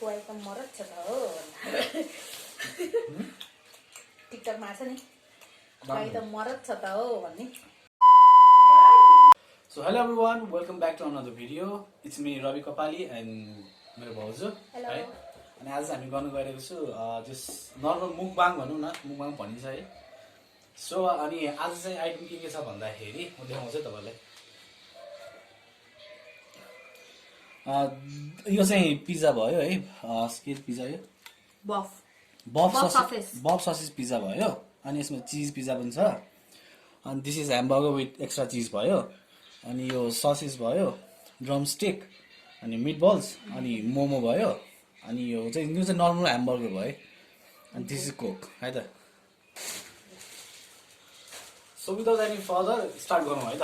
खुवाई त मरत छ त हो टिकटकमा आछ नि खुवाई त मरत छ त हो भन्ने So hello everyone, welcome back to another video. It's me Ravi Kapali and मेरो भाउजू है अनि आज हामी गर्न गइरहेको छु जस्ट नर्मल मुकबाङ भनौँ न मुकबाङ भनिन्छ है सो अनि आज चाहिँ आइटम के छ भन्दाखेरि म देखाउँछु तपाईलाई यो चाहिँ पिज्जा भयो है के पिज्जा यो बफ ससेज पिज्जा भयो अनि यसमा चीज पिज्जा पनि छ अनि this is hamburger with extra चीज भयो अनि यो ससेज भयो ड्रमस्टिक अनि मिटबल्स अनि मोमो भयो अनि यो चाहिँ नर्मल ह्यामबर्गर भयो अनि दिस इज कोक है त so without any further start गरौँ है त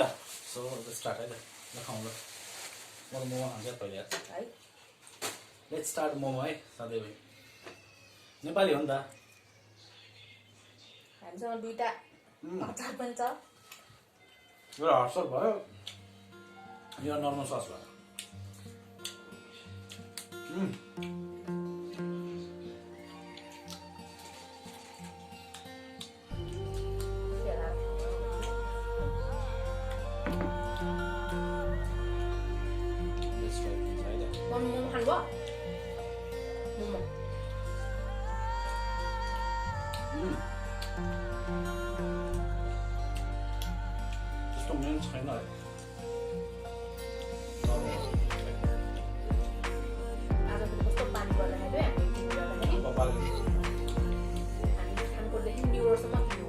सो स्टार्ट है त देखाउँ ल म त मोमो खान्छ पहिले है लेट्स स्टार्ट मोमो है सधैँ नेपाली हो नि त हामीसँग दुईटा अचार पनि छ यो हट सस भयो यो नर्मल सस भयो मोमो खानु मोमो त्यस्तो मेन छैन है कस्तो पानी पर्दाखेरि हामी खानकोदेखि न्युरोसम्म किन्नु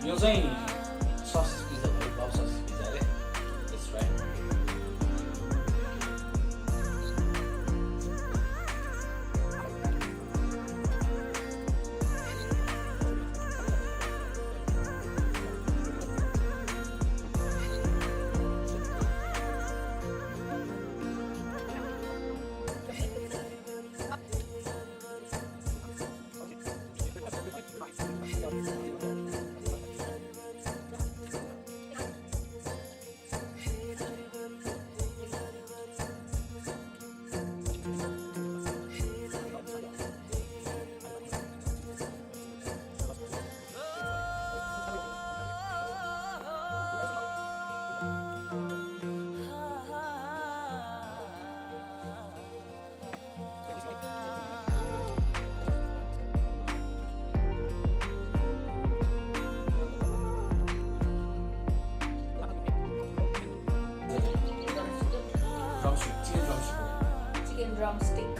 यो चाहिँ ससेज पिज्जा भयो बफ ससेज पिज्जा रे that's right chicken drumstick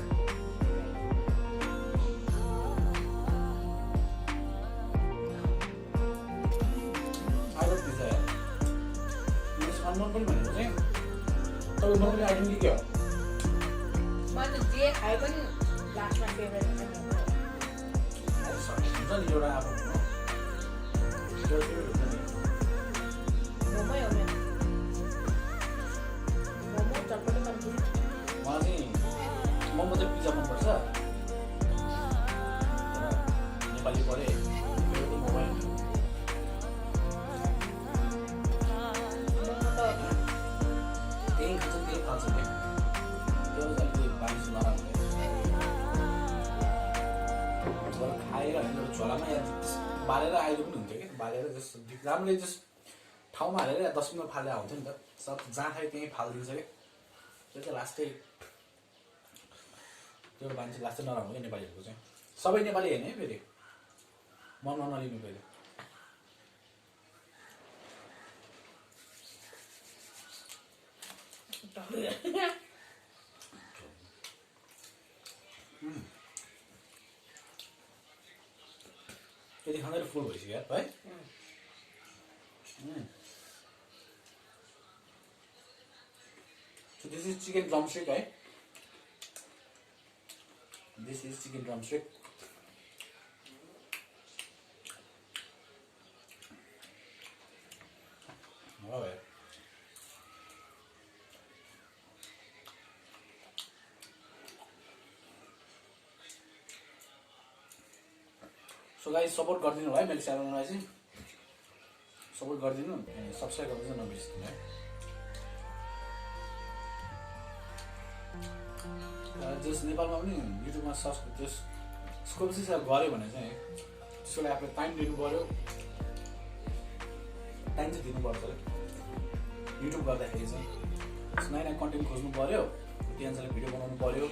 I love pizza यार यो अननोन पनि भनेको चाहिँ तपाईको नर्मली आइटम के हो म त जे खाए पनि लास्टमा फेभरेट हुन्छ नि एउटा आफ्नो मोमो हो मेरो मोमो चटपटे मन पर्छ मलाई चाहिँ मोमो चाहिँ पिज्जा मनपर्छ नेपाली परे मेरो मोबाइल त्यही खान्छ नि त्यो चाहिँ अलिकति बानिस नराम्रो खाएर होइन झोलामा या बालेर आइलो पनि हुन्थ्यो कि बालेर जस्तो राम्ररी जस्ट ठाउँमा हालेर 10 मिनट फालेर हुन्थ्यो नि त सब जहाँ खायो त्यहीँ फालिदिन्छ कि त्यो चाहिँ लास्टै त्यो मान्छे लास्टै नराम्रो क्या नेपालीहरूको चाहिँ सबै नेपाली होइन है फेरि मनमा नलिनु पहिले यति खाँदै फुल भइसक्यो है So this is chicken drumstick, right? This is chicken drumstick. Alright. So guys, support गरिदिनु है मेरो च्यानललाई चाहिँ सपोर्ट गरिदिनु अनि सब्स्क्राइब गर्नु चाहिँ नबिर्सिनु है जस नेपालमा पनि युट्युबमा सर्च जस स्कोप चाहिँ गऱ्यो भने चाहिँ त्यसको लागि आफूले टाइम दिनु पर्यो टाइम चाहिँ दिनुपर्छ युट्युब गर्दाखेरि चाहिँ नयाँ नयाँ कन्टेन्ट खोज्नु पर्यो त्यही अनुसारले भिडियो बनाउनु पर्यो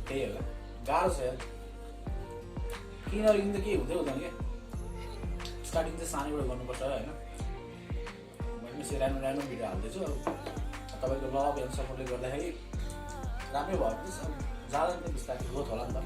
त्यही होला गाह्रो छ यार किनभने त केही हुँदै हुँदैन क्या स्टार्टिङ चाहिँ सानैबाट गर्नुपर्छ होइन मैले चाहिँ ऱ्यान्डम भिडियो हाल्दैछु अब तपाईँको लभ एन्ड सपोर्टले गर्दाखेरि राम्रै भयो भने जाँदा पनि बिस्तारै ग्रोथ होला नि त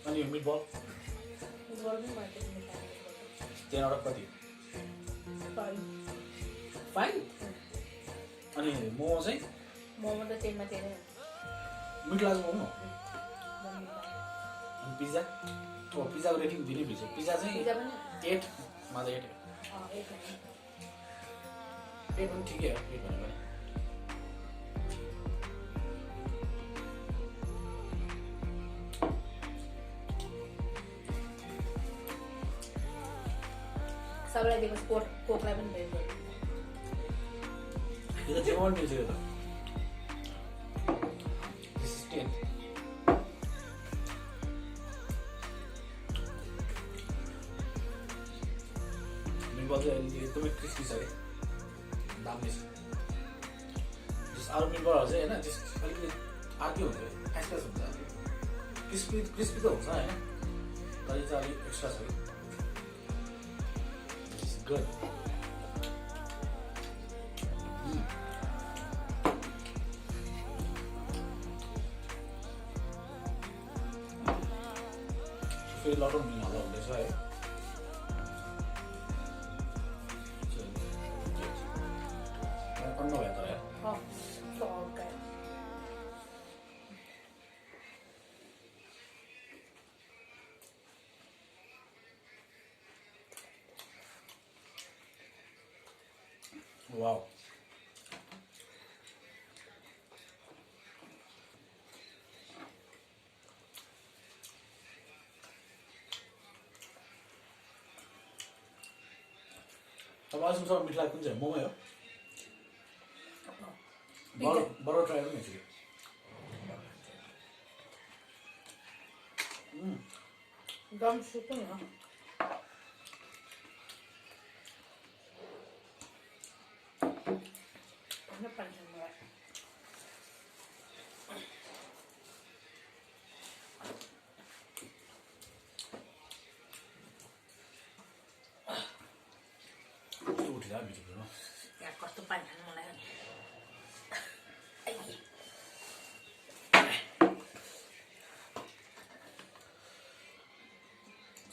अनि यो मिटबल 10 out of कति 5 अनि मोमो चाहिँ मोमो त 10 मा 10 मिट लाग्छ मोमो अनि पिज्जा पिज्जाको रेटिङ दिनै बिर्सेँ पिज्जा चाहिँ 8 मा त 8 पनि ठिकै हो 8 भनेको पनि सबैलाई दिएको कोकलाई पनि भेट गर्नु यो त जेमा पनि मिल्छ यो त दिस इज 10 मिटबल चाहिँ एकदमै क्रिस्पी छ है दामी छ जस अरू मिटबलहरू चाहिँ होइन त्यस अलिकति अर्कै हुन्छ फ्यास हुन्छ क्रिस्पी त हुन्छ होइन तर चाहिँ अलिक एक्स्ट्रा छ है good फेरि लटन मिल होला हुँदैछ है अन्य भयो त यार Wow. तपाईँलाई सबैसँग मिठो लाग्छ कुन चाहिँ मोमो हो बडो ट्राई पनि हेर्छु ड्रम सुप पनि हो कस्तो पानी खानु मन लाग्यो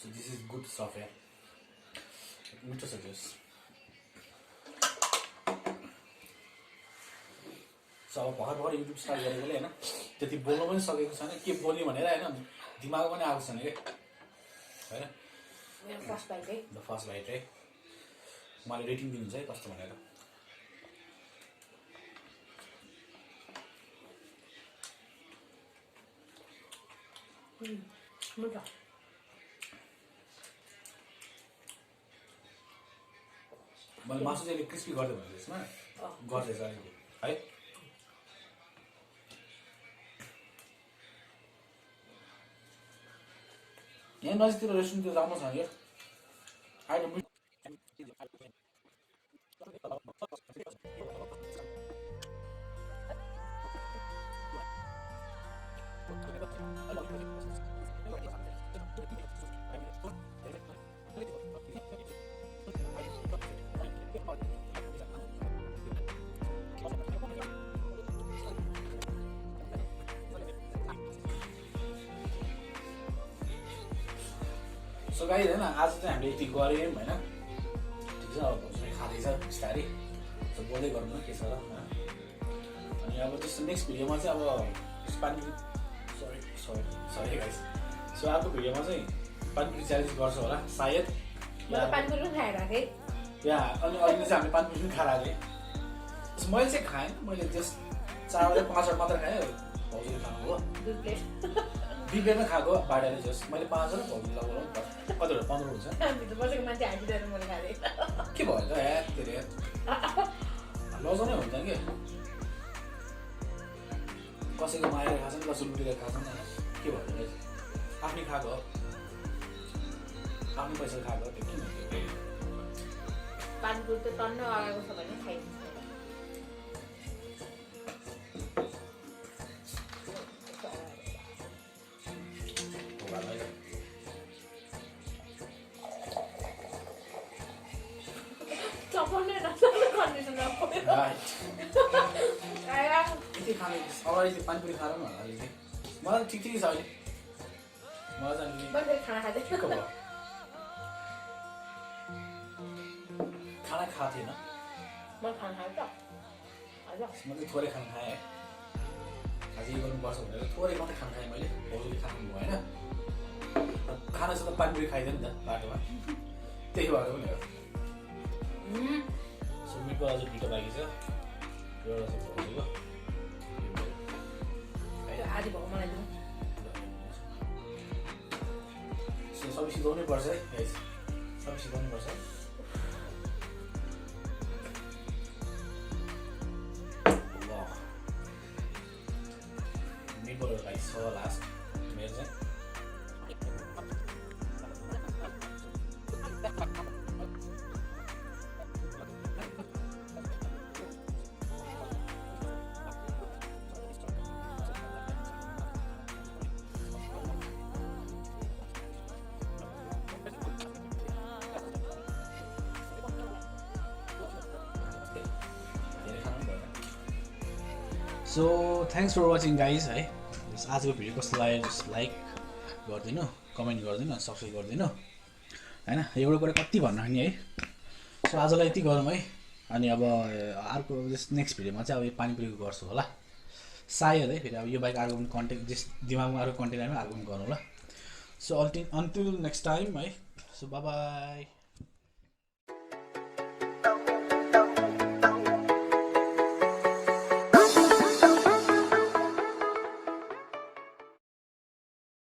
So this is good stuff here. मिठो छ जस अब भर्खर युट्युब स्टार्ट गरेकोले होइन त्यति बोल्नु पनि सकेको छैन के बोल्ने भनेर होइन दिमाग पनि आएको छैन कि होइन फर्स्ट बाइट है द फर्स्ट बाइट है मलाई रेटिङ दिनुहुन्छ है कस्तो भनेर मिठो मैले मासु चाहिँ क्रिस्पी गर्दै भने त्यसमा गर्दैछ अलिकति है यहाँ नजिकतिर रेस्टुरेन्टतिर राम्रो छ यार अहिले सो गाइस हैन आज चाहिँ हामीले यति गऱ्यौँ हैन ठिक छ अब भोजन खाँदैछ बिस्तारै सो बोल्दै गर्नु न के छ र अनि अब जस्तो नेक्स्ट भिडियोमा चाहिँ अब पानीपुरी सरी गाइस सो अर्को भिडियोमा चाहिँ पानीपुरी च्यालेन्ज गर्छ होला सायद पानीपुरी पनि खाएर राखेँ या अनि अहिले चाहिँ हामीले पानीपुरी पनि खाएर राखेँ मैले चाहिँ खाएँ मैले जस्ट 4 5 वटा मात्र खाएँ भाउजूले खानु हो 2 प्लेट 2 प्लेटमा खाएको बाटाले जस्ट मैले 5 र भाउजूले लगाउनु कतिवटा 15 हुन्छ भित्र बसेको मान्छे हाजिरहेर मैले खाँदै के भयो त यार तेरे लजाउनै हुन्छ के कसैको माया खाछन् कसै लुटेर खाछन् के भयो आफ्नै खाएको आफ्नै पैसा खाएको त्यो किन पानीपुरी त टन्न अगाएको छ भने खाइदिन्छ अगाडि चाहिँ पानीपुरी खाएर पनि होला अहिले मलाई ठिक ठिकै छ अहिले मलाई चाहिँ खाना खाँदै ठिक्क भयो खाना खाएको थिएन म खाना खाएँ त म चाहिँ थोरै खाना खाएँ आज यो गर्नुपर्छ भनेर थोरै मात्रै खाना खाएँ मैले भाउजूले खानु भएन खाना चाहिँ त पानीपुरी खाइदिएँ नि त बाटोमा त्यही भएर पनि हो सो मिठो अझ मिठो बाँकी छ एउटा चाहिँ भाउजूको आधी भएको मलाई दिनु सबै सिकाउनै पर्छ है गाइस सबै सिकाउनै पर्छ मिटबलहरू गाइस छ लास्ट मेरो चाहिँ so thanks for watching guys है आजको भिडियो कस्तो लाग्यो लाइक गरिदिनु कमेन्ट गरिदिनु सब्सक्राइब गरिदिनु होइन एउटा कुरा कति भन्नु नि है सो आजलाई यति गरौँ है अनि अब अर्को नेक्स्ट भिडियोमा चाहिँ अब यो पानीपुरीको गर्छु होला सायद है फेरि अब यो बाइक अर्को पनि कन्टेन्ट जस दिमागमा अर्को कन्टेन्ट आयो अर्को पनि गरौँ होला सो अन्टिल नेक्स्ट टाइम है सो बाई बाई